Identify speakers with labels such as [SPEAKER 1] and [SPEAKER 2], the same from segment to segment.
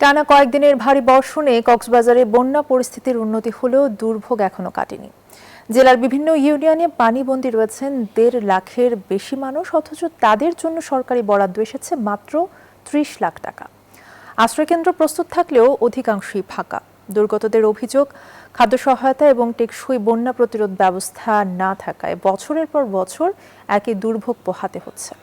[SPEAKER 1] টানা কয়েকদিনের ভারী বর্ষণে কক্সবাজারে বন্যা পরিস্থিতির উন্নতি হলেও দুর্ভোগ এখনো কাটেনি। জেলার বিভিন্ন ইউনিয়নে পানিবন্দী রয়েছেন ১.৫ লাখের বেশি মানুষ, অথচ তাদের জন্য সরকারি বরাদ্দ এসেছে মাত্র ৩০ লাখ টাকা। আশ্রয়কেন্দ্র প্রস্তুত থাকলেও অধিকাংশই ফাঁকা। দুর্গতদের অভিযোগ, খাদ্য সহায়তা এবং টেকসই বন্যা প্রতিরোধ ব্যবস্থা না থাকায় বছরের পর বছর একই দুর্ভোগ পোহাতে হচ্ছে।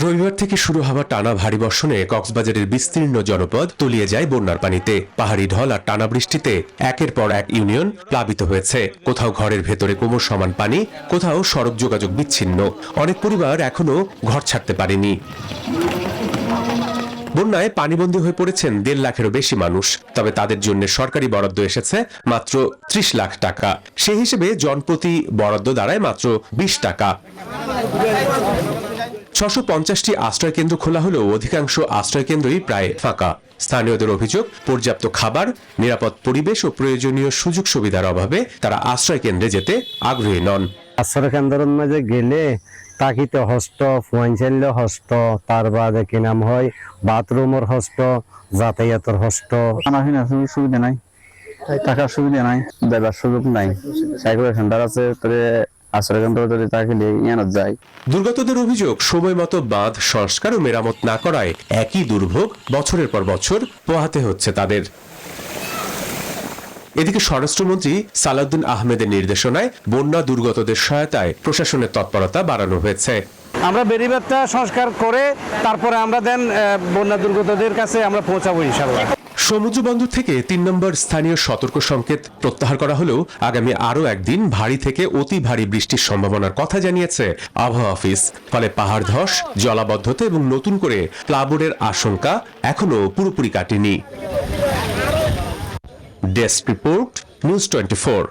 [SPEAKER 2] রবিবার থেকে শুরু হওয়া টানা ভারী বর্ষণে কক্সবাজারের বিস্তীর্ণ জনপদ তলিয়ে যায় বন্যার পানিতে। পাহাড়ি ঢল আর টানা বৃষ্টিতে একের পর এক ইউনিয়ন প্লাবিত হয়েছে। কোথাও ঘরের ভেতরে কোমর সমান পানি, কোথাও সড়ক যোগাযোগ বিচ্ছিন্ন। অনেক পরিবার এখনো ঘর ছাড়তে পারেনি। বন্যায় পানিবন্দী হয়ে পড়েছেন ১.৫ লাখেরও বেশি মানুষ। তবে তাদের জন্য সরকারি বরাদ্দ এসেছে মাত্র ৩০ লাখ টাকা। সেই হিসেবে জনপ্রতি বরাদ্দ দাঁড়ায় মাত্র ২০ টাকা। ৬৫০টি আশ্রয় কেন্দ্র খোলা হলেও অধিকাংশ আশ্রয় কেন্দ্রই প্রায় ফাঁকা। স্থানীয়দের অভিযোগ, পর্যাপ্ত খাবার, নিরাপদ পরিবেশ ও প্রয়োজনীয় সুযোগ সুবিধার অভাবে তারা আশ্রয় কেন্দ্রে যেতে আগ্রহী নন।
[SPEAKER 3] আশ্রয় কেন্দ্রের মাঝে গেলে তাকিতে হস্ত, ফুয়াইনচাল্য হস্ত, তার বাদে কি নাম হয় বাথরুমের হস্ত, যাতায়াতের হস্ত।
[SPEAKER 4] সুবিধা নাই, টাকার সুবিধা নাই, দেবার সুযোগ নাই। সাইকেল সেন্টার আছে,
[SPEAKER 2] দুর্গতদের অভিযোগ, সময় মতো বাঁধ সংস্কার ও মেরামত না করায় একই দুর্ভোগ বছরের পর বছর পোহাতে হচ্ছে তাদের। এদিকে স্বরাষ্ট্রমন্ত্রী সালাউদ্দিন আহমেদের নির্দেশনায় বন্যা দুর্গতদের সহায়তায় প্রশাসনের তৎপরতা বাড়ানো হয়েছে।
[SPEAKER 3] আমরা বেড়িবাঁধটা সংস্কার করে তারপরে আমরা দেন বন্যা দুর্গতদের কাছে আমরা পৌঁছাবো ইনশাআল্লাহ।
[SPEAKER 2] সমুদ্র বন্দর থেকে ৩ নম্বর স্থানীয় সতর্ক সংকেত প্রত্যাহার করা হলেও আগামী আরও একদিন ভারী থেকে অতি ভারী বৃষ্টির সম্ভাবনার কথা জানিয়েছে আবহাওয়া অফিস। ফলে পাহাড় ধস, জলাবদ্ধতা এবং নতুন করে প্লাবনের আশঙ্কা এখনো পুরোপুরি কাটেনি। Desk report, news 24।